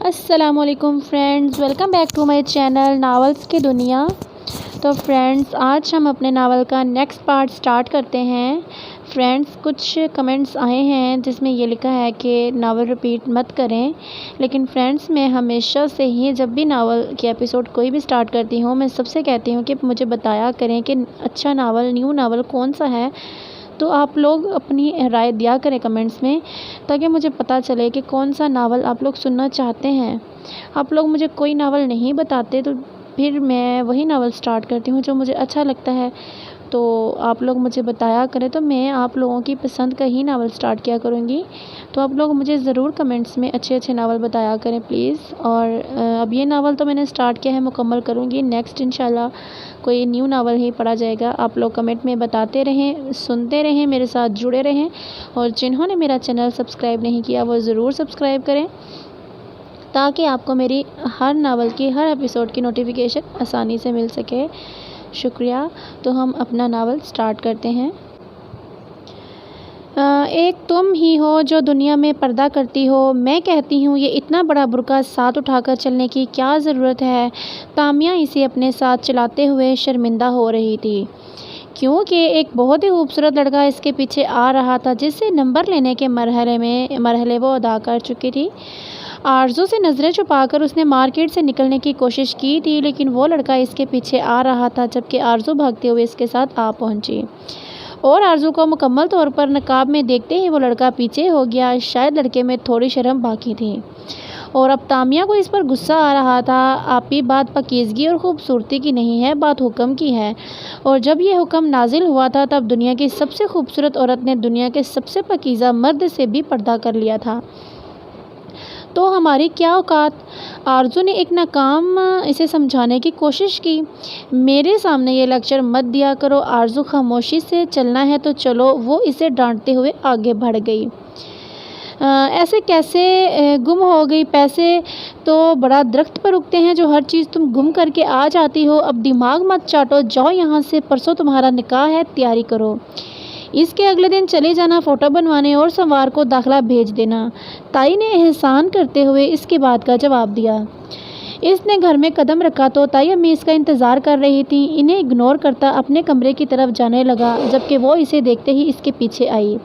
السلام علیکم friends, welcome back to my channel novels کی دنیا۔ تو فرینڈز، آج ہم اپنے ناول کا نیکسٹ پارٹ سٹارٹ کرتے ہیں۔ فرینڈز، کچھ کمنٹس آئے ہیں جس میں یہ لکھا ہے کہ ناول ریپیٹ مت کریں، لیکن فرینڈز میں ہمیشہ سے ہی جب بھی ناول کی ایپیسوڈ کوئی بھی سٹارٹ کرتی ہوں، میں سب سے کہتی ہوں کہ مجھے بتایا کریں کہ اچھا ناول، نیو ناول کون سا ہے۔ تو آپ لوگ اپنی رائے دیا کریں کمنٹس میں، تاکہ مجھے پتہ چلے کہ کون سا ناول آپ لوگ سننا چاہتے ہیں۔ آپ لوگ مجھے کوئی ناول نہیں بتاتے تو پھر میں وہی ناول سٹارٹ کرتی ہوں جو مجھے اچھا لگتا ہے۔ تو آپ لوگ مجھے بتایا کریں تو میں آپ لوگوں کی پسند کا ہی ناول سٹارٹ کیا کروں گی۔ تو آپ لوگ مجھے ضرور کمنٹس میں اچھے اچھے ناول بتایا کریں پلیز۔ اور اب یہ ناول تو میں نے سٹارٹ کیا ہے، مکمل کروں گی، نیکسٹ انشاءاللہ کوئی نیو ناول ہی پڑھا جائے گا۔ آپ لوگ کمنٹ میں بتاتے رہیں، سنتے رہیں، میرے ساتھ جڑے رہیں، اور جنہوں نے میرا چینل سبسکرائب نہیں کیا وہ ضرور سبسکرائب کریں، تاکہ آپ کو میری ہر ناول کی ہر ایپیسوڈ کی نوٹیفیکیشن آسانی سے مل سکے۔ شکریہ۔ تو ہم اپنا ناول سٹارٹ کرتے ہیں۔ ایک تم ہی ہو جو دنیا میں پردہ کرتی ہو، میں کہتی ہوں یہ اتنا بڑا برقع ساتھ اٹھا کر چلنے کی کیا ضرورت ہے۔ تامیہ اسے اپنے ساتھ چلاتے ہوئے شرمندہ ہو رہی تھی، کیونکہ ایک بہت ہی خوبصورت لڑکا اس کے پیچھے آ رہا تھا جس سے نمبر لینے کے مرحلے وہ ادا کر چکی تھی۔ آرزو سے نظریں چھپا کر اس نے مارکیٹ سے نکلنے کی کوشش کی تھی، لیکن وہ لڑکا اس کے پیچھے آ رہا تھا، جبکہ آرزو بھاگتے ہوئے اس کے ساتھ آ پہنچی، اور آرزو کو مکمل طور پر نقاب میں دیکھتے ہی وہ لڑکا پیچھے ہو گیا۔ شاید لڑکے میں تھوڑی شرم باقی تھی، اور اب تامیہ کو اس پر غصہ آ رہا تھا۔ آپی، بات پاکیزگی اور خوبصورتی کی نہیں ہے، بات حکم کی ہے، اور جب یہ حکم نازل ہوا تھا تب دنیا کی سب سے خوبصورت عورت نے دنیا کے سب سے پاکیزہ مرد سے بھی پردہ کر لیا تھا، تو ہماری کیا اوقات۔ آرزو نے ایک ناکام اسے سمجھانے کی کوشش کی۔ میرے سامنے یہ لیکچر مت دیا کرو آرزو، خاموشی سے چلنا ہے تو چلو، وہ اسے ڈانٹتے ہوئے آگے بڑھ گئی۔ ایسے کیسے گم ہو گئی؟ پیسے تو بڑا درخت پر اگتے ہیں جو ہر چیز تم گم کر کے آ جاتی ہو۔ اب دماغ مت چاٹو، جاؤ یہاں سے، پرسوں تمہارا نکاح ہے، تیاری کرو۔ اس کے اگلے دن چلے جانا فوٹو بنوانے، اور سوار کو داخلہ بھیج دینا۔ تائی نے احسان کرتے ہوئے اس کی بات کا جواب دیا۔ اس نے گھر میں قدم رکھا تو تائی امی اس کا انتظار کر رہی تھیں۔ انہیں اگنور کرتا اپنے کمرے کی طرف جانے لگا، جبکہ وہ اسے دیکھتے ہی اس کے پیچھے آئی۔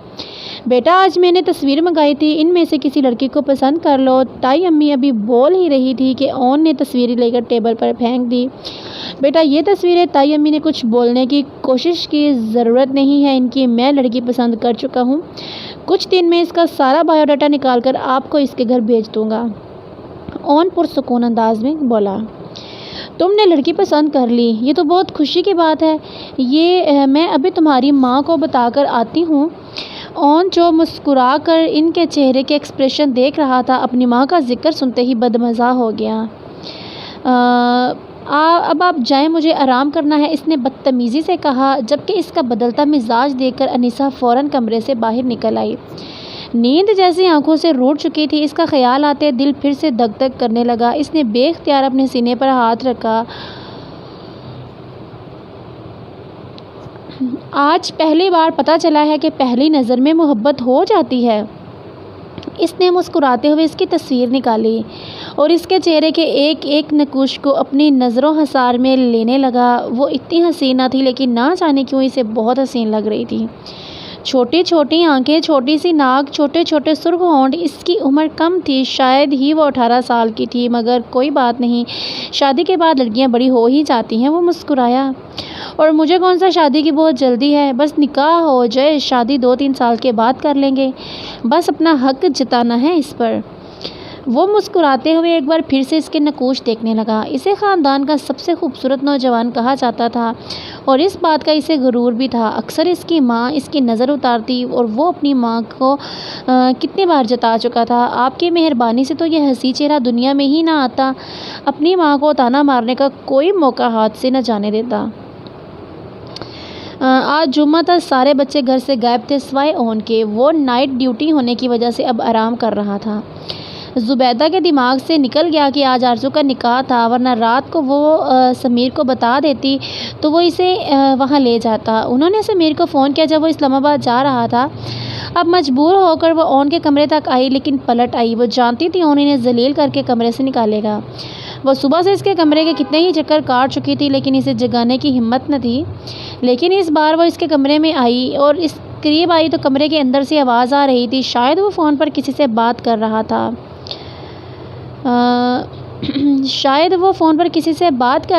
بیٹا، آج میں نے تصویر منگائی تھی، ان میں سے کسی لڑکی کو پسند کر لو۔ تائی امی ابھی بول ہی رہی تھی کہ اون نے تصویر لے کر ٹیبل پر پھینک دی۔ بیٹا، یہ تصویریں، تائی امی نے کچھ بولنے کی کوشش کی، ضرورت نہیں ہے ان کی، میں لڑکی پسند کر چکا ہوں، کچھ دن میں اس کا سارا بایو ڈاٹا نکال کر آپ کو اس کے گھر بھیج دوں گا۔ اون پرسکون انداز میں بولا۔ تم نے لڑکی پسند کر لی، یہ تو بہت خوشی کی بات ہے، یہ میں ابھی تمہاری ماں کو بتا کر آتی ہوں۔ اون جو مسکرا کر ان کے چہرے کے ایکسپریشن دیکھ رہا تھا، اپنی ماں کا ذکر سنتے ہی بدمزہ ہو گیا۔ اب آپ جائیں، مجھے آرام کرنا ہے، اس نے بدتمیزی سے کہا، جبکہ اس کا بدلتا مزاج دیکھ کر انیسہ فوراً کمرے سے باہر نکل آئی۔ نیند جیسی آنکھوں سے روٹ چکی تھی، اس کا خیال آتے دل پھر سے دھک دھک کرنے لگا۔ اس نے بے اختیار اپنے سینے پر ہاتھ رکھا۔ آج پہلی بار پتہ چلا ہے کہ پہلی نظر میں محبت ہو جاتی ہے۔ اس نے مسکراتے ہوئے اس کی تصویر نکالی اور اس کے چہرے کے ایک ایک نقوش کو اپنی نظروں حصار میں لینے لگا۔ وہ اتنی حسین نہ تھی، لیکن نہ جانے کیوں اسے بہت حسین لگ رہی تھی۔ چھوٹی چھوٹی آنکھیں، چھوٹی سی ناک، چھوٹے چھوٹے سرخ ہونٹ۔ اس کی عمر کم تھی، شاید ہی وہ 18 سال کی تھی، مگر کوئی بات نہیں، شادی کے بعد لڑکیاں بڑی ہو ہی جاتی ہیں۔ وہ مسکرایا۔ اور مجھے کون سا شادی کی بہت جلدی ہے، بس نکاح ہو جائے، شادی 2-3 سال کے بعد کر لیں گے، بس اپنا حق جتانا ہے اس پر۔ وہ مسکراتے ہوئے ایک بار پھر سے اس کے نقوش دیکھنے لگا۔ اسے خاندان کا سب سے خوبصورت نوجوان کہا جاتا تھا، اور اس بات کا اسے غرور بھی تھا۔ اکثر اس کی ماں اس کی نظر اتارتی، اور وہ اپنی ماں کو کتنی بار جتا چکا تھا، آپ کی مہربانی سے تو یہ حسین چہرہ دنیا میں ہی نہ آتا، اپنی ماں کو تانا مارنے کا کوئی موقع ہاتھ سے نہ جانے دیتا۔ آج جمعہ تھا، سارے بچے گھر سے غائب تھے سوائے اون کے۔ وہ نائٹ ڈیوٹی ہونے کی وجہ سے اب آرام کر رہا تھا۔ زبیدہ کے دماغ سے نکل گیا کہ آج آرزو کا نکاح تھا، ورنہ رات کو وہ سمیر کو بتا دیتی تو وہ اسے وہاں لے جاتا۔ انہوں نے سمیر کو فون کیا جب وہ اسلام آباد جا رہا تھا۔ اب مجبور ہو کر وہ اون کے کمرے تک آئی، لیکن پلٹ آئی۔ وہ جانتی تھی اون انہیں ذلیل کر کے کمرے سے نکالے گا۔ وہ صبح سے اس کے کمرے کے کتنے ہی چکر کاٹ چکی تھی، لیکن اسے جگانے کی ہمت نہ تھی۔ لیکن اس بار وہ اس کے کمرے میں آئی اور اس قریب آئی تو کمرے کے اندر سے آواز آ رہی تھی۔ شاید وہ فون پر کسی سے بات کر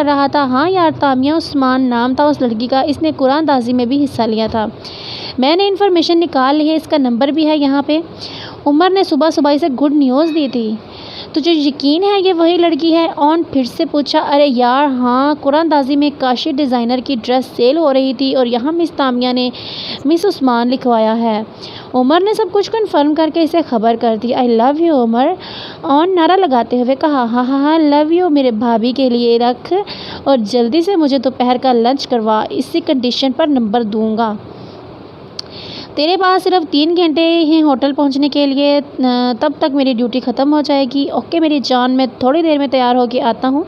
رہا تھا۔ ہاں یار، تامیہ عثمان نام تھا اس لڑکی کا۔ اس نے قرآن دازی میں بھی حصہ لیا تھا۔ میں نے انفارمیشن نکال لی ہے، اس کا نمبر بھی ہے یہاں پہ۔ عمر نے صبح صبح اسے گڈ نیوز دی تھی۔ تجھے یقین ہے یہ وہی لڑکی ہے؟ اون پھر سے پوچھا۔ ارے یار ہاں، قرآن دازی میں کاشی ڈیزائنر کی ڈریس سیل ہو رہی تھی اور یہاں مس تامیہ نے مس عثمان لکھوایا ہے۔ عمر نے سب کچھ کنفرم کر کے اسے خبر کر دی۔ آئی لو یو عمر، اون نعرہ لگاتے ہوئے کہا۔ ہاں ہاں ہاں، لو یو میرے بھابھی کے لیے رکھ اور جلدی سے مجھے دوپہر کا لنچ کروا، اسی کنڈیشن پر نمبر دوں گا۔ تیرے پاس صرف 3 گھنٹے ہیں ہوٹل پہنچنے کے لیے، تب تک میری ڈیوٹی ختم ہو جائے گی۔ اوکے میری جان، میں تھوڑی دیر میں تیار ہو کے آتا ہوں۔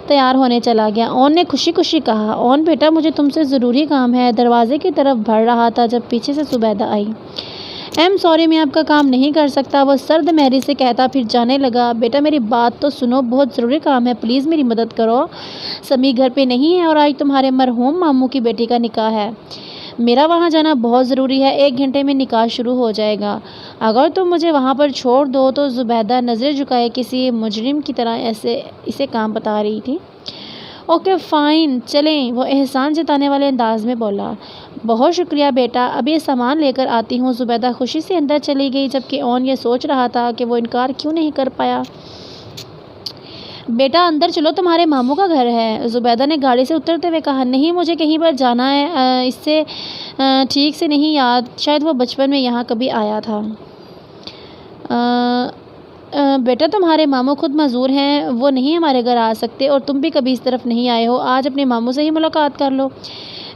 تیار ہونے چلا گیا۔ اون نے خوشی خوشی کہا۔ اون بیٹا، مجھے تم سے ضروری کام ہے۔ دروازے کی طرف بڑھ رہا تھا جب پیچھے سے زبیدہ آئی۔ ایم سوری، میں آپ کا کام نہیں کر سکتا، وہ سرد مہری سے کہتا پھر جانے لگا۔ بیٹا میری بات تو سنو، بہت ضروری کام ہے، پلیز میری مدد کرو۔ سمیع گھر پہ نہیں ہے اور آج تمہارے مرحوم ماموں کی بیٹی کا نکاح ہے۔ میرا وہاں جانا بہت ضروری ہے، 1 گھنٹے میں نکاح شروع ہو جائے گا۔ اگر تم مجھے وہاں پر چھوڑ دو تو زبیدہ نظریں جھکائے کسی مجرم کی طرح اسے کام بتا رہی تھی۔ اوکے فائن، چلیں، وہ احسان جتانے والے انداز میں بولا۔ بہت شکریہ بیٹا، اب یہ سامان لے کر آتی ہوں۔ زبیدہ خوشی سے اندر چلی گئی، جبکہ اون یہ سوچ رہا تھا کہ وہ انکار کیوں نہیں کر پایا۔ بیٹا اندر چلو، تمہارے ماموں کا گھر ہے، زبیدہ نے گاڑی سے اترتے ہوئے کہا۔ نہیں، مجھے کہیں پر جانا ہے، اس سے ٹھیک سے نہیں یاد، شاید وہ بچپن میں یہاں کبھی آیا تھا۔ بیٹا تمہارے ماموں خود معذور ہیں، وہ نہیں ہمارے گھر آ سکتے، اور تم بھی کبھی اس طرف نہیں آئے ہو، آج اپنے ماموں سے ہی ملاقات کر لو۔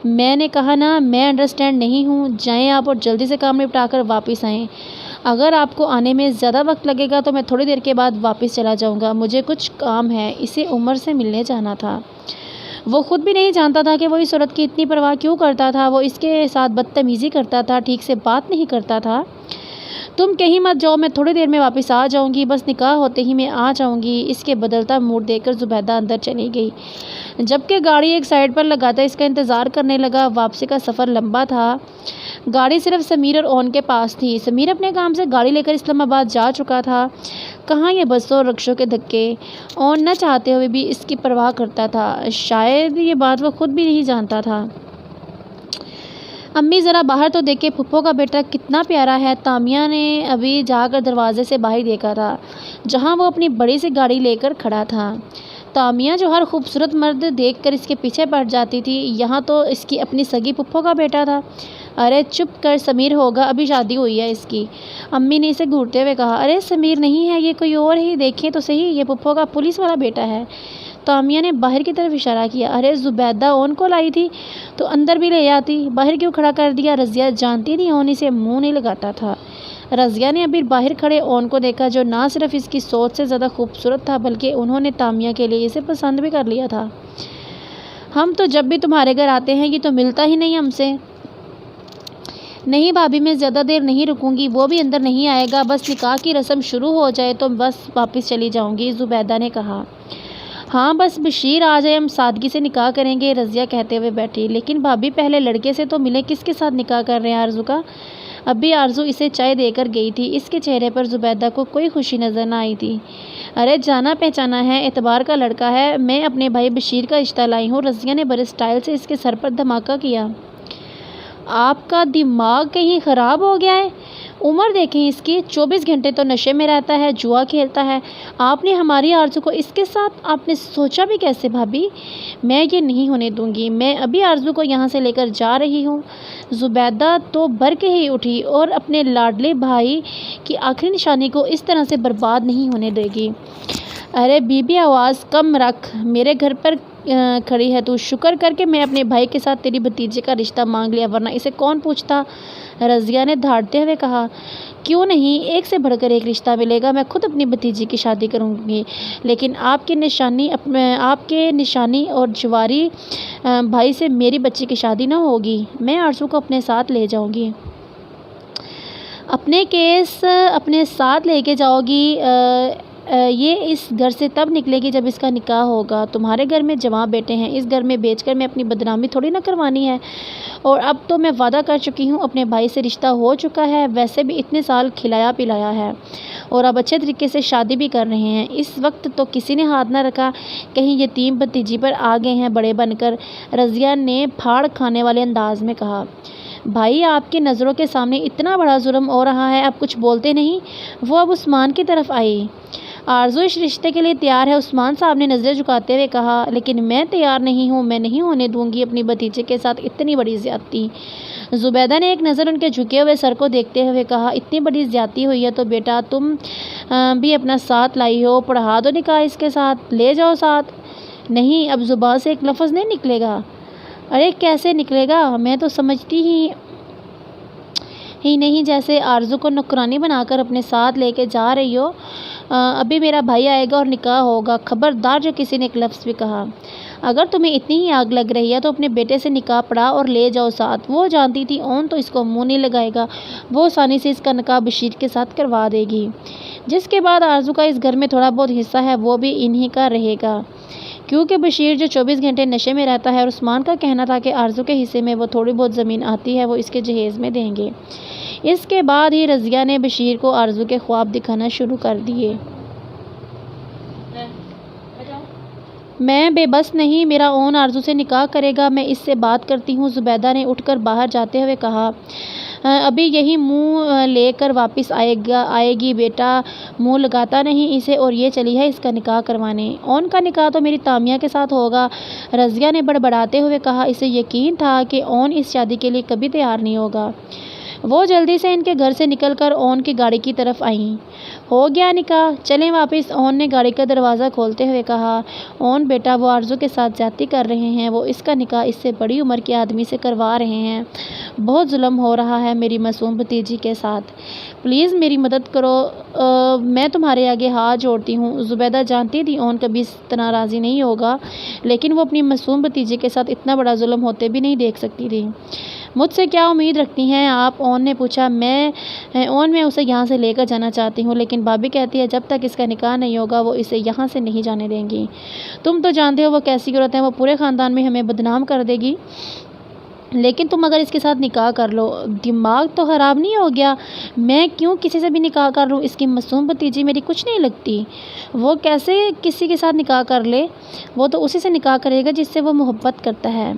میں نے کہا نا، میں انڈرسٹینڈ نہیں ہوں۔ جائیں آپ اور جلدی سے کام نپٹا کر واپس آئیں۔ اگر آپ کو آنے میں زیادہ وقت لگے گا تو میں تھوڑی دیر کے بعد واپس چلا جاؤں گا، مجھے کچھ کام ہے۔ اسے عمر سے ملنے جانا تھا۔ وہ خود بھی نہیں جانتا تھا کہ وہ اس عورت کی اتنی پرواہ کیوں کرتا تھا۔ وہ اس کے ساتھ بدتمیزی کرتا تھا، ٹھیک سے بات نہیں کرتا تھا۔ تم کہیں مت جاؤ، میں تھوڑی دیر میں واپس آ جاؤں گی، بس نکاح ہوتے ہی میں آ جاؤں گی۔ اس کے بدلتا موڈ دیکھ کر زبیدہ اندر چلی گئی، جبکہ گاڑی ایک سائڈ پر لگاتا اس کا انتظار کرنے لگا۔ واپسی کا سفر لمبا تھا۔ گاڑی صرف سمیر اور اون کے پاس تھی۔ سمیر اپنے کام سے گاڑی لے کر اسلام آباد جا چکا تھا۔ کہاں یہ بسوں اور رکشوں کے دھکے، اون نہ چاہتے ہوئے بھی اس کی پرواہ کرتا تھا، شاید یہ بات وہ خود بھی نہیں جانتا تھا۔ امی ذرا باہر تو دیکھے، پھپھو کا بیٹا کتنا پیارا ہے۔ تامیہ نے ابھی جا کر دروازے سے باہر دیکھا تھا، جہاں وہ اپنی بڑی سی گاڑی لے کر کھڑا تھا۔ تامیہ جو ہر خوبصورت مرد دیکھ کر اس کے پیچھے پڑ جاتی تھی، یہاں تو اس کی اپنی سگی پھپھو کا بیٹا تھا۔ ارے چپ کر، سمیر ہوگا، ابھی شادی ہوئی ہے اس کی، امی نے اسے گھورتے ہوئے کہا۔ ارے سمیر نہیں ہے، یہ کوئی اور ہی، دیکھیں تو صحیح، یہ پھپھو کا پولیس والا بیٹا ہے۔ تامیہ نے باہر کی طرف اشارہ کیا۔ ارے زبیدہ اون کو لائی تھی تو اندر بھی لے آتی، باہر کیوں کھڑا کر دیا؟ رضیہ جانتی تھی اون اسے منہ نہیں لگاتا تھا۔ رضیہ نے ابھی باہر کھڑے اون کو دیکھا، جو نہ صرف اس کی سوچ سے زیادہ خوبصورت تھا بلکہ انہوں نے تامیہ کے لیے اسے پسند بھی کر لیا تھا۔ ہم تو جب بھی تمہارے گھر آتے ہیں یہ تو ملتا ہی نہیں ہم سے۔ نہیں بھابھی، میں زیادہ دیر نہیں رکوں گی، وہ بھی اندر نہیں آئے گا، بس نکاح کی رسم شروع ہو جائے تو بس واپس چلی جاؤں گی، زبیدہ نے کہا۔ ہاں بس بشیر آ جائے، ہم سادگی سے نکاح کریں گے، رضیہ کہتے ہوئے بیٹھی۔ لیکن بھابھی پہلے لڑکے سے تو ملے، کس کے ساتھ نکاح کر رہے ہیں آرزو کا؟ ابھی آرزو اسے چائے دے کر گئی تھی، اس کے چہرے پر زبیدہ کو کوئی خوشی نظر نہ آئی تھی۔ ارے جانا پہچانا ہے، اعتبار کا لڑکا ہے، میں اپنے بھائی بشیر کا رشتہ لائی ہوں، رضیہ نے بڑے سٹائل سے اس کے سر پر دھماکہ کیا۔ آپ کا دماغ کہیں خراب ہو گیا ہے؟ عمر دیکھیں اس کی، 24 گھنٹے تو نشے میں رہتا ہے، جوا کھیلتا ہے، آپ نے ہماری آرزو کو اس کے ساتھ، آپ نے سوچا بھی کیسے بھابھی؟ میں یہ نہیں ہونے دوں گی، میں ابھی آرزو کو یہاں سے لے کر جا رہی ہوں۔ زبیدہ تو برک ہی اٹھی اور اپنے لاڈلے بھائی کی آخری نشانی کو اس طرح سے برباد نہیں ہونے دے گی۔ ارے بی بی آواز کم رکھ، میرے گھر پر کھڑی ہے تو شکر کر کے میں اپنے بھائی کے ساتھ تیری بھتیجے کا رشتہ مانگ لیا، ورنہ اسے کون پوچھتا؟ رضیہ نے دھاڑتے ہوئے کہا۔ کیوں نہیں، ایک سے بڑھ کر ایک رشتہ ملے گا، میں خود اپنی بھتیجی کی شادی کروں گی، لیکن آپ کے نشانی اور جواری بھائی سے میری بچی کی شادی نہ ہوگی، میں آرزو کو اپنے ساتھ لے جاؤں گی۔ اپنے کیس اپنے ساتھ لے کے جاؤ گی، یہ اس گھر سے تب نکلے گی جب اس کا نکاح ہوگا۔ تمہارے گھر میں جوان بیٹے ہیں، اس گھر میں بیچ کر میں اپنی بدنامی تھوڑی نہ کروانی ہے، اور اب تو میں وعدہ کر چکی ہوں، اپنے بھائی سے رشتہ ہو چکا ہے، ویسے بھی اتنے سال کھلایا پلایا ہے، اور اب اچھے طریقے سے شادی بھی کر رہے ہیں۔ اس وقت تو کسی نے ہاتھ نہ رکھا، کہیں یتیم بھتیجی پر آ گئے ہیں بڑے بن کر، رضیہ نے پھاڑ کھانے والے انداز میں کہا۔ بھائی، آپ کی نظروں کے سامنے اتنا بڑا ظلم ہو رہا ہے، آپ کچھ بولتے نہیں؟ وہ اب عثمان کی طرف آئی۔ آرزو اس رشتے کے لیے تیار ہے، عثمان صاحب نے نظریں جھکاتے ہوئے کہا، لیکن میں تیار نہیں ہوں، میں نہیں ہونے دوں گی اپنی بھتیجے کے ساتھ اتنی بڑی زیادتی۔ زبیدہ نے ایک نظر ان کے جھکے ہوئے سر کو دیکھتے ہوئے کہا، اتنی بڑی زیادتی ہوئی ہے تو بیٹا تم بھی اپنا ساتھ لائی ہو، پڑھا دو نکاح اس کے ساتھ، لے جاؤ ساتھ۔ نہیں، اب زبان سے ایک لفظ نہیں نکلے گا۔ ارے کیسے نکلے گا؟ میں تو سمجھتی ہی نہیں جیسے آرزو کو نوکرانی بنا کر اپنے ساتھ لے کے جا رہی ہو۔ ابھی میرا بھائی آئے گا اور نکاح ہوگا۔ خبردار جو کسی نے ایک لفظ بھی کہا۔ اگر تمہیں اتنی ہی آگ لگ رہی ہے تو اپنے بیٹے سے نکاح پڑھا اور لے جاؤ ساتھ۔ وہ جانتی تھی اون تو اس کو منہ نہیں لگائے گا، وہ آسانی سے اس کا نکاح بشیر کے ساتھ کروا دے گی، جس کے بعد آرزو کا اس گھر میں تھوڑا بہت حصہ ہے وہ بھی انہی کا رہے گا، کیونکہ بشیر جو 24 گھنٹے نشے میں رہتا ہے، اور عثمان کا کہنا تھا کہ آرزو کے حصے میں وہ تھوڑی بہت زمین آتی ہے وہ اس کے جہیز میں دیں گے۔ اس کے بعد ہی رضیہ نے بشیر کو آرزو کے خواب دکھانا شروع کر دیے۔ میں بے بس نہیں، میرا اون آرزو سے نکاح کرے گا، میں اس سے بات کرتی ہوں۔ زبیدہ نے اٹھ کر باہر جاتے ہوئے کہا، ابھی یہی منہ لے کر واپس آئے گی بیٹا، منہ لگاتا نہیں اسے، اور یہ چلی ہے اس کا نکاح کروانے۔ اون کا نکاح تو میری تامیہ کے ساتھ ہوگا، رضیہ نے بڑبڑاتے ہوئے کہا۔ اسے یقین تھا کہ اون اس شادی کے لیے کبھی تیار نہیں ہوگا۔ وہ جلدی سے ان کے گھر سے نکل کر اون کی گاڑی کی طرف آئیں۔ ہو گیا نکاح، چلیں واپس، اون نے گاڑی کا دروازہ کھولتے ہوئے کہا۔ اون بیٹا، وہ آرزو کے ساتھ زیادتی کر رہے ہیں، وہ اس کا نکاح اس سے بڑی عمر کے آدمی سے کروا رہے ہیں، بہت ظلم ہو رہا ہے میری معصوم بھتیجی کے ساتھ، پلیز میری مدد کرو، میں تمہارے آگے ہاتھ جوڑتی ہوں۔ زبیدہ جانتی تھی اون کبھی اس طرح راضی نہیں ہوگا، لیکن وہ اپنی معصوم بھتیجے کے ساتھ اتنا بڑا ظلم ہوتے بھی نہیں دیکھ سکتی تھی۔ مجھ سے کیا امید رکھتی ہیں آپ؟ اون نے پوچھا۔ میں اسے یہاں سے لے کر جانا چاہتی ہوں، لیکن بھابھی کہتی ہے جب تک اس کا نکاح نہیں ہوگا وہ اسے یہاں سے نہیں جانے دیں گی۔ تم تو جانتے ہو وہ کیسی عورت ہے، وہ پورے خاندان میں ہمیں بدنام کر دے گی۔ لیکن تم اگر اس کے ساتھ نکاح کر لو، دماغ تو خراب نہیں ہو گیا؟ میں کیوں کسی سے بھی نکاح کر لوں؟ اس کی معصوم بھتیجی میری کچھ نہیں لگتی، وہ کیسے کسی کے ساتھ نکاح کر لے؟ وہ تو اسی سے نکاح کرے گا جس سے وہ محبت کرتا ہے۔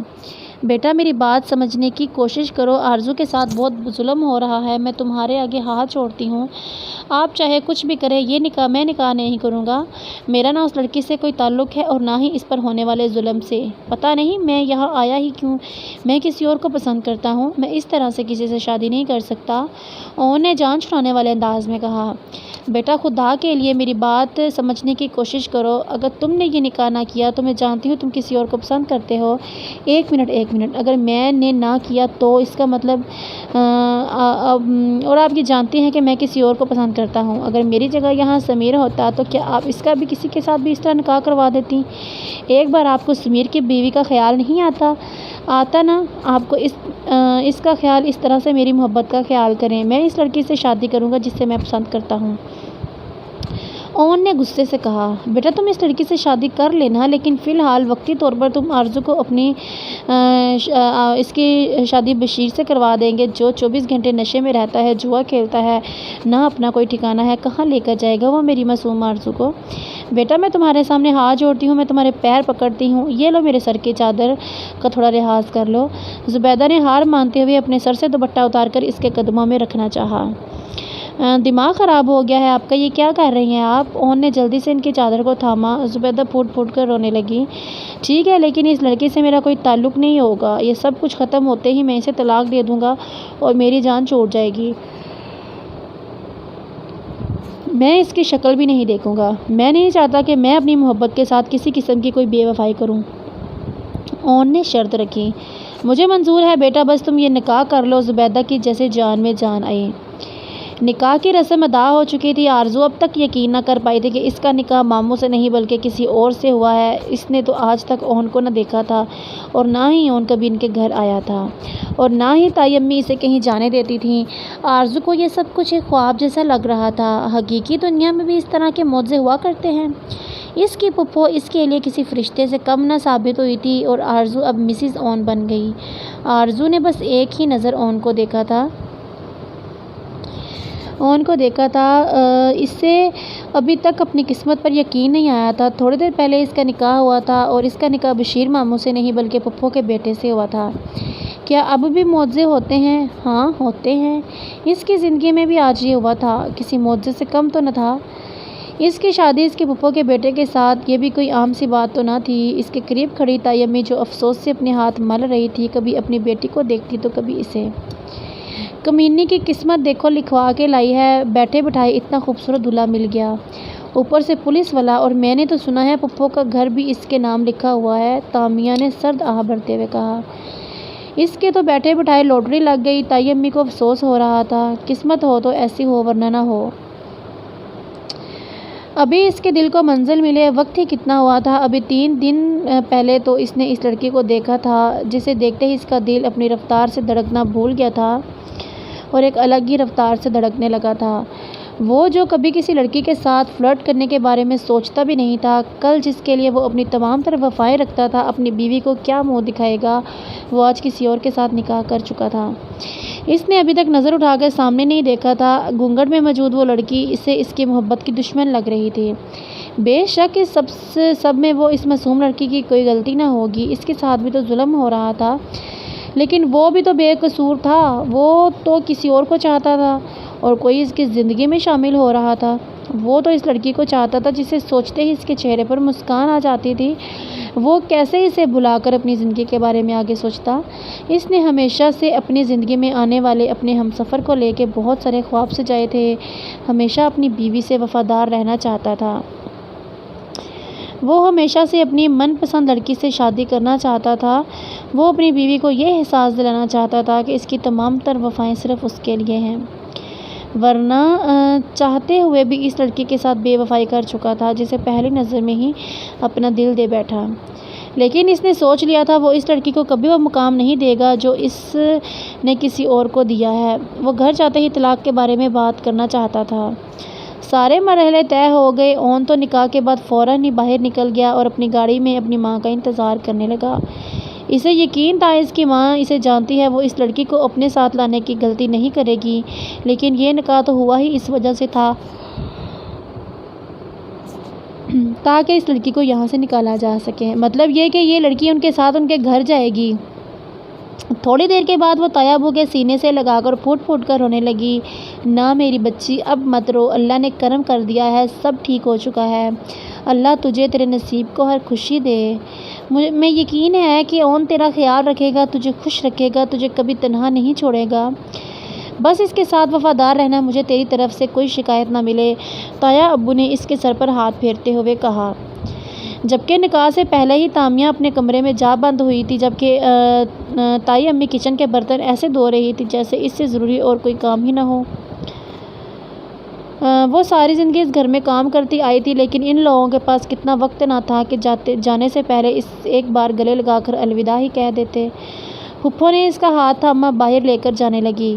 بیٹا میری بات سمجھنے کی کوشش کرو، آرزو کے ساتھ بہت ظلم ہو رہا ہے، میں تمہارے آگے ہاتھ چھوڑتی ہوں، آپ چاہے کچھ بھی کریں، یہ نکاح میں نکاح نہیں کروں گا، میرا نہ اس لڑکی سے کوئی تعلق ہے اور نہ ہی اس پر ہونے والے ظلم سے، پتہ نہیں میں یہاں آیا ہی کیوں، میں کسی اور کو پسند کرتا ہوں، میں اس طرح سے کسی سے شادی نہیں کر سکتا، انہوں نے جان چھڑانے والے انداز میں کہا۔ بیٹا خدا کے لیے میری بات سمجھنے کی کوشش کرو، اگر تم نے یہ نکاح نہ کیا تو میں جانتی ہوں تم کسی اور کو پسند کرتے ہو، ایک منٹ، اگر میں نے نہ کیا تو اس کا مطلب اور آپ یہ جانتے ہیں کہ میں کسی اور کو پسند کرتا ہوں، اگر میری جگہ یہاں سمیر ہوتا تو کیا آپ اس کا بھی کسی کے ساتھ بھی اس طرح نکاح کروا دیتی؟ ایک بار آپ کو سمیر کی بیوی کا خیال نہیں آتا نا؟ آپ کو اس کا خیال اس طرح سے میری محبت کا خیال کریں، میں اس لڑکی سے شادی کروں گا جس سے میں پسند کرتا ہوں۔ اون نے غصے سے کہا۔ بیٹا تم اس لڑکی سے شادی کر لینا، لیکن فی الحال وقتی طور پر تم آرزو کو اپنی اس کی شادی بشیر سے کروا دیں گے، جو 24 گھنٹے نشے میں رہتا ہے، جوا کھیلتا ہے، نہ اپنا کوئی ٹھکانہ ہے، کہاں لے کر جائے گا وہ میری معصوم آرزو کو؟ بیٹا میں تمہارے سامنے ہاتھ جوڑتی ہوں، میں تمہارے پیر پکڑتی ہوں، یہ لو میرے سر کی چادر کا تھوڑا لحاظ کر لو۔ زبیدہ نے ہار مانتے ہوئے اپنے سر سے دوپٹہ اتار کر اس کے قدموں میں رکھنا چاہا۔ دماغ خراب ہو گیا ہے آپ کا، یہ کیا کر رہی ہیں آپ؟ اون نے جلدی سے ان کی چادر کو تھاما۔ زبیدہ پھوٹ پھوٹ کر رونے لگی۔ ٹھیک ہے، لیکن اس لڑکی سے میرا کوئی تعلق نہیں ہوگا، یہ سب کچھ ختم ہوتے ہی میں اسے طلاق دے دوں گا اور میری جان چھوٹ جائے گی، میں اس کی شکل بھی نہیں دیکھوں گا، میں نہیں چاہتا کہ میں اپنی محبت کے ساتھ کسی قسم کی کوئی بے وفائی کروں۔ اون نے شرط رکھی۔ مجھے منظور ہے بیٹا، بس تم یہ نکاح کر لو۔ زبیدہ کی جیسے جان میں جان آئی۔ نکاح کی رسم ادا ہو چکی تھی۔ آرزو اب تک یقین نہ کر پائی تھی کہ اس کا نکاح ماموں سے نہیں بلکہ کسی اور سے ہوا ہے۔ اس نے تو آج تک اون کو نہ دیکھا تھا اور نہ ہی اون کبھی ان کے گھر آیا تھا اور نہ ہی تائی امی اسے کہیں جانے دیتی تھیں۔ آرزو کو یہ سب کچھ ایک خواب جیسا لگ رہا تھا۔ حقیقی دنیا میں بھی اس طرح کے معجزے ہوا کرتے ہیں۔ اس کی پھپھو اس کے لیے کسی فرشتے سے کم نہ ثابت ہوئی تھی اور آرزو اب مسز اون بن گئی۔ آرزو نے بس ایک ہی نظر اون کو دیکھا تھا۔ اسے ابھی تک اپنی قسمت پر یقین نہیں آیا تھا۔ تھوڑی دیر پہلے اس کا نکاح ہوا تھا اور اس کا نکاح بشیر ماموں سے نہیں بلکہ پھپھو کے بیٹے سے ہوا تھا۔ کیا اب بھی معجزے ہوتے ہیں؟ ہاں ہوتے ہیں۔ اس کی زندگی میں بھی آج یہ ہوا تھا۔ کسی معجزے سے کم تو نہ تھا۔ اس کی شادی اس کے پھپھو کے بیٹے کے ساتھ یہ بھی کوئی عام سی بات تو نہ تھی۔ اس کے قریب کھڑی تائی امی جو افسوس سے اپنے ہاتھ مل رہی تھی، کبھی اپنی بیٹی کو دیکھتی تو کبھی اسے۔ کمینی کی قسمت دیکھو لکھوا کے لائی ہے، بیٹھے بٹھائے اتنا خوبصورت دولہا مل گیا، اوپر سے پولیس والا، اور میں نے تو سنا ہے پھپھو کا گھر بھی اس کے نام لکھا ہوا ہے۔ تامیہ نے سرد آہ بھرتے ہوئے کہا۔ اس کے تو بیٹھے بٹھائے لاٹری لگ گئی۔ تائی امی کو افسوس ہو رہا تھا۔ قسمت ہو تو ایسی ہو ورنہ نہ ہو۔ ابھی اس کے دل کو منزل ملے وقت ہی کتنا ہوا تھا۔ ابھی 3 دن پہلے تو اس نے اس لڑکی کو دیکھا تھا جسے دیکھتے ہی اس کا دل اپنی رفتار سے دھڑکنا بھول گیا تھا اور ایک الگ ہی رفتار سے دھڑکنے لگا تھا۔ وہ جو کبھی کسی لڑکی کے ساتھ فلرٹ کرنے کے بارے میں سوچتا بھی نہیں تھا، کل جس کے لیے وہ اپنی تمام تر وفائیں رکھتا تھا، اپنی بیوی کو کیا منہ دکھائے گا، وہ آج کسی اور کے ساتھ نکاح کر چکا تھا۔ اس نے ابھی تک نظر اٹھا کر سامنے نہیں دیکھا تھا۔ گھونگھٹ میں موجود وہ لڑکی اسے اس کی محبت کی دشمن لگ رہی تھی۔ بے شک اس سب میں وہ اس معصوم لڑکی کی کوئی غلطی نہ ہوگی، اس کے ساتھ بھی تو ظلم ہو رہا تھا، لیکن وہ بھی تو بے قصور تھا۔ وہ تو کسی اور کو چاہتا تھا اور کوئی اس کی زندگی میں شامل ہو رہا تھا۔ وہ تو اس لڑکی کو چاہتا تھا جسے سوچتے ہی اس کے چہرے پر مسکان آ جاتی تھی۔ وہ کیسے اسے بھلا کر اپنی زندگی کے بارے میں آگے سوچتا؟ اس نے ہمیشہ سے اپنی زندگی میں آنے والے اپنے ہمسفر کو لے کے بہت سارے خواب سجائے تھے۔ ہمیشہ اپنی بیوی سے وفادار رہنا چاہتا تھا۔ وہ ہمیشہ سے اپنی من پسند لڑکی سے شادی کرنا چاہتا تھا۔ وہ اپنی بیوی کو یہ احساس دلانا چاہتا تھا کہ اس کی تمام تر وفائیں صرف اس کے لیے ہیں، ورنہ چاہتے ہوئے بھی اس لڑکی کے ساتھ بے وفائی کر چکا تھا جسے پہلی نظر میں ہی اپنا دل دے بیٹھا۔ لیکن اس نے سوچ لیا تھا وہ اس لڑکی کو کبھی وہ مقام نہیں دے گا جو اس نے کسی اور کو دیا ہے۔ وہ گھر جاتے ہی طلاق کے بارے میں بات کرنا چاہتا تھا۔ سارے مرحلے طے ہو گئے۔ اون تو نکاح کے بعد فوراً ہی باہر نکل گیا اور اپنی گاڑی میں اپنی ماں کا انتظار کرنے لگا۔ اسے یقین تھا اس کی ماں اسے جانتی ہے، وہ اس لڑکی کو اپنے ساتھ لانے کی غلطی نہیں کرے گی، لیکن یہ نکاح تو ہوا ہی اس وجہ سے تھا تاکہ اس لڑکی کو یہاں سے نکالا جا سکے، مطلب یہ کہ یہ لڑکی ان کے ساتھ ان کے گھر جائے گی۔ تھوڑی دیر کے بعد وہ تائی ابو کے سینے سے لگا کر پھوٹ پھوٹ کر رونے لگی۔ نہ میری بچی، اب مت رو، اللہ نے کرم کر دیا ہے، سب ٹھیک ہو چکا ہے، اللہ تجھے تیرے نصیب کو ہر خوشی دے۔ میں یقین ہے کہ اون تیرا خیال رکھے گا، تجھے خوش رکھے گا، تجھے کبھی تنہا نہیں چھوڑے گا، بس اس کے ساتھ وفادار رہنا، مجھے تیری طرف سے کوئی شکایت نہ ملے۔ تائی ابو نے اس کے سر پر ہاتھ پھیرتے ہوئے کہا۔ جبکہ نکاح سے پہلے ہی تامیہ اپنے کمرے میں جا بند ہوئی تھی، جبکہ تائی امی کچن کے برتن ایسے دھو رہی تھی جیسے اس سے ضروری اور کوئی کام ہی نہ ہو۔ وہ ساری زندگی اس گھر میں کام کرتی آئی تھی، لیکن ان لوگوں کے پاس کتنا وقت نہ تھا کہ جانے سے پہلے اس ایک بار گلے لگا کر الوداع ہی کہہ دیتے۔ پھپھو نے اس کا ہاتھ تھاما باہر لے کر جانے لگی۔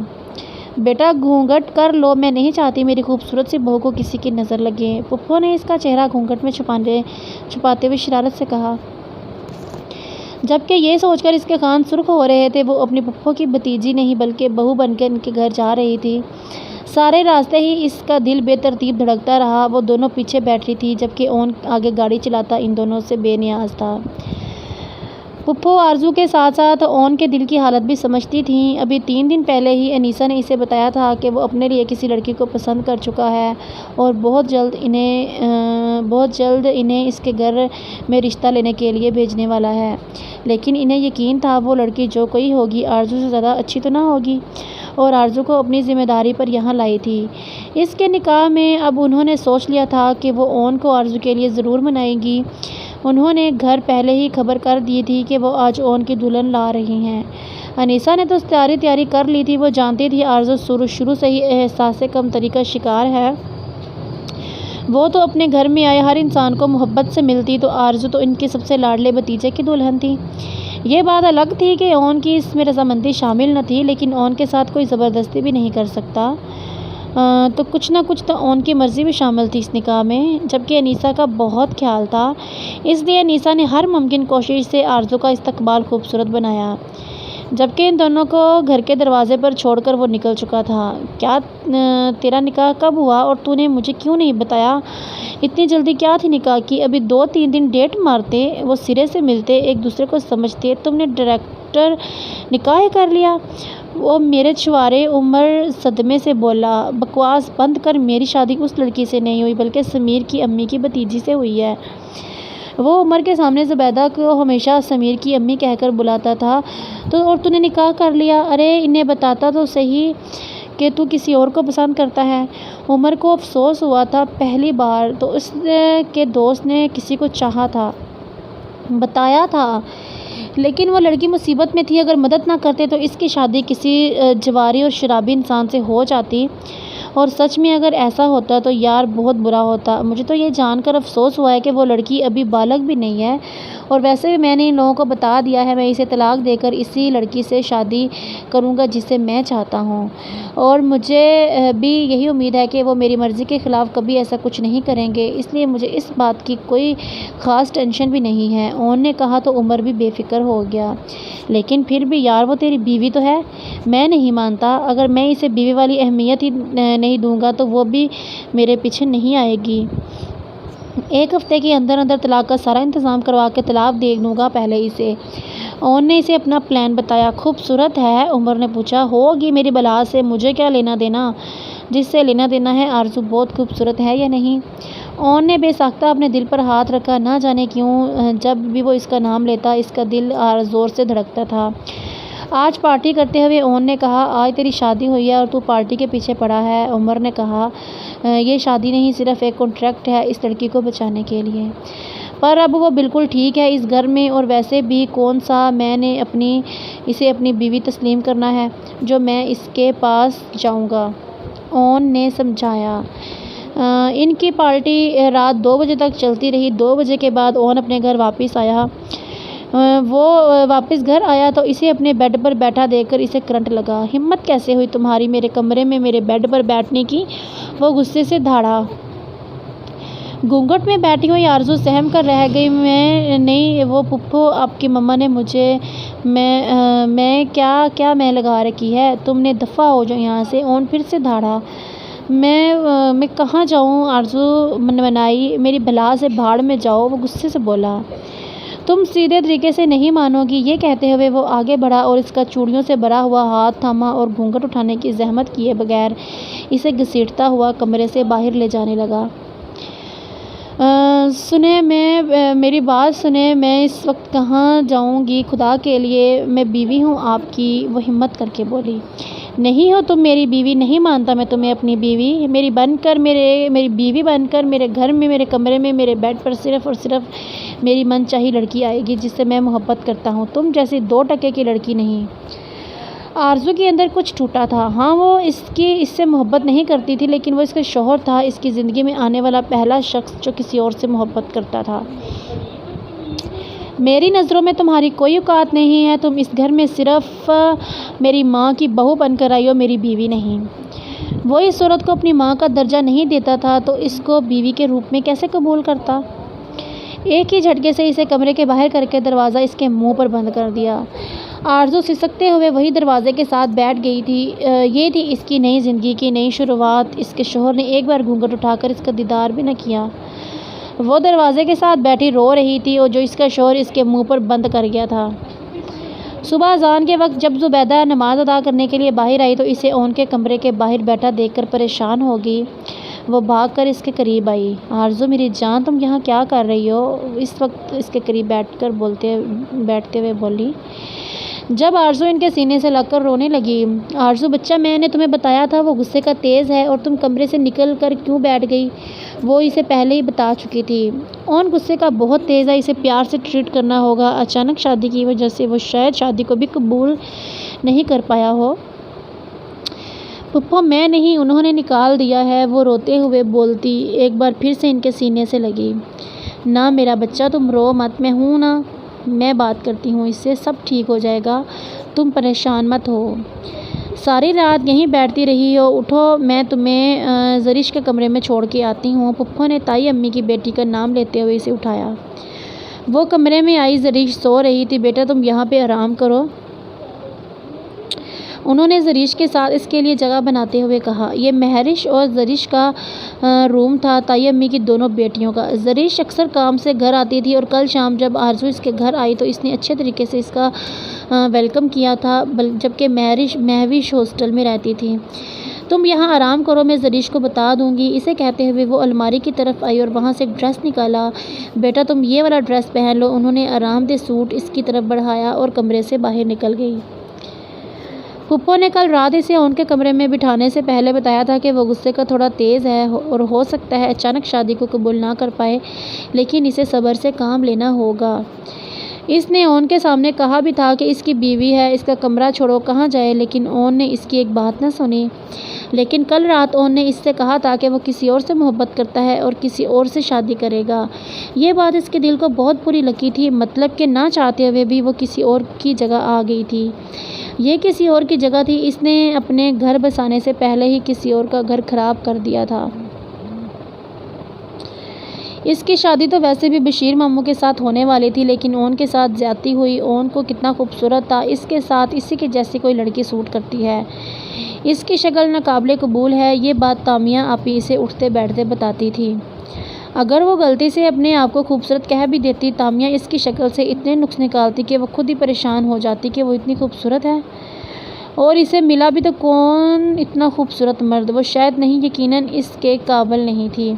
بیٹا گھونگھٹ کر لو، میں نہیں چاہتی میری خوبصورت سی بہو کو کسی کی نظر لگے۔ پھپھو نے اس کا چہرہ گھونگھٹ میں چھپاتے ہوئے شرارت سے کہا۔ جبکہ یہ سوچ کر اس کے کان سرخ ہو رہے تھے وہ اپنی پھپھو کی بھتیجی نہیں بلکہ بہو بن کے ان کے گھر جا رہی تھی۔ سارے راستے ہی اس کا دل بے ترتیب دھڑکتا رہا۔ وہ دونوں پیچھے بیٹھی تھی جبکہ اون آگے گاڑی چلاتا ان دونوں سے بے نیاز تھا۔ پھپھو آرزو کے ساتھ ساتھ اون کے دل کی حالت بھی سمجھتی تھیں۔ ابھی 3 دن پہلے ہی انیسہ نے اسے بتایا تھا کہ وہ اپنے لیے کسی لڑکی کو پسند کر چکا ہے اور بہت جلد انہیں اس کے گھر میں رشتہ لینے کے لیے بھیجنے والا ہے، لیکن انہیں یقین تھا وہ لڑکی جو کوئی ہوگی آرزو سے زیادہ اچھی تو نہ ہوگی، اور آرزو کو اپنی ذمہ داری پر یہاں لائی تھی۔ اس کے نکاح میں اب انہوں نے سوچ لیا تھا کہ وہ اون کو آرزو کے لیے ضرور منائے گی۔ انہوں نے گھر پہلے ہی خبر کر دی تھی کہ وہ آج اون کی دلہن لا رہی ہیں۔ انیسہ نے تو تیاری کر لی تھی۔ وہ جانتی تھی آرزو شروع سے ہی احساس کمتری کا شکار ہے۔ وہ تو اپنے گھر میں آئے ہر انسان کو محبت سے ملتی، تو آرزو تو ان کے سب سے لاڈلے بھتیجے کی دلہن تھی۔ یہ بات الگ تھی کہ اون کی اس میں رضامندی شامل نہ تھی، لیکن اون کے ساتھ کوئی زبردستی بھی نہیں کر سکتا، تو کچھ نہ کچھ تو اون کی مرضی بھی شامل تھی اس نکاح میں، جبکہ انیسہ کا بہت خیال تھا۔ اس لیے انیسہ نے ہر ممکن کوشش سے آرزو کا استقبال خوبصورت بنایا، جبکہ ان دونوں کو گھر کے دروازے پر چھوڑ کر وہ نکل چکا تھا۔ کیا تیرا نکاح کب ہوا اور تو نے مجھے کیوں نہیں بتایا؟ اتنی جلدی کیا تھی نکاح کی؟ ابھی 2-3 دن ڈیٹ مارتے، وہ سرے سے ملتے، ایک دوسرے کو سمجھتے، تم نے ڈائریکٹ نکاح کر لیا؟ وہ میرے چھوارے عمر صدمے سے بولا، بکواس بند کر، میری شادی اس لڑکی سے نہیں ہوئی بلکہ سمیر کی امی کی بھتیجی سے ہوئی ہے۔ وہ عمر کے سامنے زبیدہ کو ہمیشہ سمیر کی امی کہہ کر بلاتا تھا، اور تو نے نکاح کر لیا؟ ارے انہیں بتاتا تو صحیح کہ تو کسی اور کو پسند کرتا ہے۔ عمر کو افسوس ہوا تھا، پہلی بار تو اس کے دوست نے کسی کو چاہا تھا، بتایا تھا، لیکن وہ لڑکی مصیبت میں تھی، اگر مدد نہ کرتے تو اس کی شادی کسی جواری اور شرابی انسان سے ہو جاتی، اور سچ میں اگر ایسا ہوتا تو یار بہت برا ہوتا۔ مجھے تو یہ جان کر افسوس ہوا ہے کہ وہ لڑکی ابھی بالغ بھی نہیں ہے، اور ویسے بھی میں نے ان لوگوں کو بتا دیا ہے، میں اسے طلاق دے کر اسی لڑکی سے شادی کروں گا جسے میں چاہتا ہوں، اور مجھے بھی یہی امید ہے کہ وہ میری مرضی کے خلاف کبھی ایسا کچھ نہیں کریں گے، اس لیے مجھے اس بات کی کوئی خاص ٹینشن بھی نہیں ہے۔ اون نے کہا تو عمر بھی بے فکر ہو گیا، لیکن پھر بھی یار وہ تیری بیوی تو ہے۔ میں نہیں مانتا، اگر میں اسے بیوی والی اہمیت ہی نہیں دوں گا تو وہ بھی میرے پیچھے نہیں آئے گی۔ 1 ہفتے کے اندر طلاق کا سارا انتظام کروا کے طلاق دے دوں گا پہلے اسے۔ اون نے اسے اپنا پلان بتایا۔ خوبصورت ہے؟ عمر نے پوچھا۔ ہوگی میری بلا سے، مجھے کیا لینا دینا؟ جس سے لینا دینا ہے آرزو بہت خوبصورت ہے یا نہیں؟ اون نے بے ساختہ اپنے دل پر ہاتھ رکھا، نہ جانے کیوں جب بھی وہ اس کا نام لیتا اس کا دل زور سے دھڑکتا تھا۔ آج پارٹی کرتے ہوئے اون نے کہا، آج تیری شادی ہوئی ہے اور تو پارٹی کے پیچھے پڑا ہے۔ عمر نے کہا، یہ شادی نہیں، صرف ایک کانٹریکٹ ہے اس لڑکی کو بچانے کے لیے۔ پر اب وہ بالکل ٹھیک ہے اس گھر میں، اور ویسے بھی کون سا میں نے اسے اپنی بیوی تسلیم کرنا ہے جو میں اس کے پاس جاؤں گا، اون نے سمجھایا۔ ان کی پارٹی رات 2 بجے تک چلتی رہی۔ 2 بجے کے بعد اون اپنے گھر واپس آیا۔ وہ واپس گھر آیا تو اسے اپنے بیڈ پر بیٹھا دیکھ کر اسے کرنٹ لگا۔ ہمت کیسے ہوئی تمہاری میرے کمرے میں میرے بیڈ پر بیٹھنے کی؟ وہ غصے سے دھاڑا۔ گھونگھٹ میں بیٹھی ہوئی آرزو سہم کر رہ گئی۔ میں نہیں، وہ پھپھو آپ کی مما نے مجھے میں کیا میں لگا رکھی ہے؟ تم نے دفع ہو جاؤ یہاں سے۔ اون پھر سے دھاڑا۔ میں کہاں جاؤں؟ آرزو منمنائی۔ میری بھلا سے بھاڑ میں جاؤ، وہ غصے سے بولا۔ تم سیدھے طریقے سے نہیں مانو گی۔ یہ کہتے ہوئے وہ آگے بڑھا اور اس کا چوڑیوں سے بھرا ہوا ہاتھ تھاما اور گھونگھٹ اٹھانے کی زحمت کیے بغیر اسے گھسیٹتا ہوا کمرے سے باہر لے جانے لگا۔ سنیں، میری بات سنیں، میں اس وقت کہاں جاؤں گی؟ خدا کے لیے، میں بیوی ہوں آپ کی، وہ ہمت کر کے بولی۔ نہیں ہو تم میری بیوی، نہیں مانتا میں تمہیں اپنی بیوی، میری بیوی بن کر میرے گھر میں میرے کمرے میں میرے بیڈ پر صرف اور صرف میری من چاہی لڑکی آئے گی جس سے میں محبت کرتا ہوں، تم جیسی 2 ٹکے کی لڑکی نہیں۔ آرزو کے اندر کچھ ٹوٹا تھا۔ ہاں، وہ اس سے محبت نہیں کرتی تھی، لیکن وہ اس کا شوہر تھا، اس کی زندگی میں آنے والا پہلا شخص جو کسی اور سے محبت کرتا تھا۔ میری نظروں میں تمہاری کوئی اوقات نہیں ہے، تم اس گھر میں صرف میری ماں کی بہو بن کر آئی ہو، میری بیوی نہیں۔ وہ اس عورت کو اپنی ماں کا درجہ نہیں دیتا تھا تو اس کو بیوی کے روپ میں کیسے قبول کرتا؟ ایک ہی جھٹکے سے اسے کمرے کے باہر کر کے دروازہ اس کے منہ پر بند کر دیا۔ آرزو سسکتے ہوئے وہی دروازے کے ساتھ بیٹھ گئی تھی۔ یہ تھی اس کی نئی زندگی کی نئی شروعات۔ اس کے شوہر نے ایک بار گھونگھٹ اٹھا کر اس کا دیدار بھی نہ کیا۔ وہ دروازے کے ساتھ بیٹھی رو رہی تھی، اور جو اس کا شوہر اس کے منہ پر بند کر گیا تھا۔ صبح اذان کے وقت جب زبیدہ نماز ادا کرنے کے لیے باہر آئی تو اسے اون کے کمرے کے باہر بیٹھا دیکھ کر پریشان ہو گئی۔ وہ بھاگ کر اس کے قریب آئی۔ آرزو میری جان، تم یہاں کیا کر رہی ہو؟ اس وقت اس کے قریب بیٹھتے ہوئے بولی۔ جب آرزو ان کے سینے سے لگ کر رونے لگی۔ آرزو بچہ، میں نے تمہیں بتایا تھا وہ غصے کا تیز ہے، اور تم کمرے سے نکل کر کیوں بیٹھ گئی؟ وہ اسے پہلے ہی بتا چکی تھی۔ اون غصے کا بہت تیز ہے، اسے پیار سے ٹریٹ کرنا ہوگا۔ اچانک شادی کی وجہ سے وہ شاید شادی کو بھی قبول نہیں کر پایا ہو؟ پھپھو میں نہیں، انہوں نے نکال دیا ہے، وہ روتے ہوئے بولتی ایک بار پھر سے ان کے سینے سے لگی۔ نہ میرا بچہ تم رو مت، میں ہوں نا، میں بات کرتی ہوں اس سے، سب ٹھیک ہو جائے گا، تم پریشان مت ہو۔ ساری رات یہیں بیٹھتی رہی ہو، اٹھو میں تمہیں زرش کے کمرے میں چھوڑ کے آتی ہوں۔ پھپھو نے تائی امی کی بیٹی کا نام لیتے ہوئے اسے اٹھایا۔ وہ کمرے میں آئی، زرش سو رہی تھی۔ بیٹا تم یہاں پہ آرام کرو، انہوں نے زرش کے ساتھ اس کے لیے جگہ بناتے ہوئے کہا۔ یہ مہرش اور زرش کا روم تھا، تائی امی کی دونوں بیٹیوں کا۔ زرش اکثر کام سے گھر آتی تھی اور کل شام جب آرزو اس کے گھر آئی تو اس نے اچھے طریقے سے اس کا ویلکم کیا تھا، جبکہ مہوش ہاسٹل میں رہتی تھی۔ تم یہاں آرام کرو، میں زرش کو بتا دوں گی، اسے کہتے ہوئے وہ الماری کی طرف آئی اور وہاں سے ایک ڈریس نکالا۔ بیٹا تم یہ والا ڈریس پہن لو، انہوں نے آرام دہ سوٹ اس کی طرف بڑھایا اور کمرے سے باہر نکل گئی۔ پھپھو نے کل رات اسے ان کے کمرے میں بٹھانے سے پہلے بتایا تھا کہ وہ غصے کا تھوڑا تیز ہے اور ہو سکتا ہے اچانک شادی کو قبول نہ کر پائے، لیکن اسے صبر سے کام لینا ہوگا۔ اس نے اون کے سامنے کہا بھی تھا کہ اس کی بیوی ہے، اس کا کمرہ چھوڑو کہاں جائے، لیکن اون نے اس کی ایک بات نہ سنی۔ لیکن کل رات اون نے اس سے کہا تھا کہ وہ کسی اور سے محبت کرتا ہے اور کسی اور سے شادی کرے گا۔ یہ بات اس کے دل کو بہت بری لگی تھی، مطلب کہ نہ چاہتے ہوئے بھی وہ کسی اور کی جگہ آ گئی تھی۔ یہ کسی اور کی جگہ تھی، اس نے اپنے گھر بسانے سے پہلے ہی کسی اور کا گھر خراب کر دیا تھا۔ اس کی شادی تو ویسے بھی بشیر ماموں کے ساتھ ہونے والی تھی، لیکن اون کے ساتھ زیادتی ہوئی۔ اون کو کتنا خوبصورت تھا، اس کے ساتھ اسی کے جیسی کوئی لڑکی سوٹ کرتی ہے، اس کی شکل ناقابل قبول ہے، یہ بات تامیہ آپی اسے اٹھتے بیٹھتے بتاتی تھی۔ اگر وہ غلطی سے اپنے آپ کو خوبصورت کہہ بھی دیتی، تامیہ اس کی شکل سے اتنے نقص نکالتی کہ وہ خود ہی پریشان ہو جاتی کہ وہ اتنی خوبصورت ہے، اور اسے ملا بھی تو کون اتنا خوبصورت مرد، وہ شاید نہیں، یقیناً اس کے قابل نہیں تھی،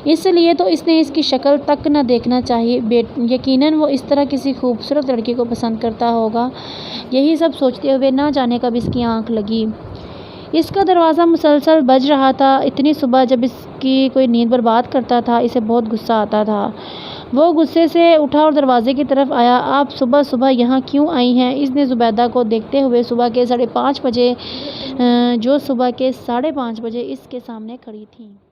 اس لیے تو اس نے اس کی شکل تک نہ دیکھنا چاہیے، یقیناً وہ اس طرح کسی خوبصورت لڑکی کو پسند کرتا ہوگا۔ یہی سب سوچتے ہوئے نہ جانے کب اس کی آنکھ لگی۔ اس کا دروازہ مسلسل بج رہا تھا۔ اتنی صبح جب اس کی کوئی نیند برباد کرتا تھا، اسے بہت غصہ آتا تھا۔ وہ غصے سے اٹھا اور دروازے کی طرف آیا۔ آپ صبح صبح یہاں کیوں آئی ہیں؟ اس نے زبیدہ کو دیکھتے ہوئے صبح کے 5:30 بجے جو صبح کے 5:30 بجے اس کے سامنے کھڑی تھیں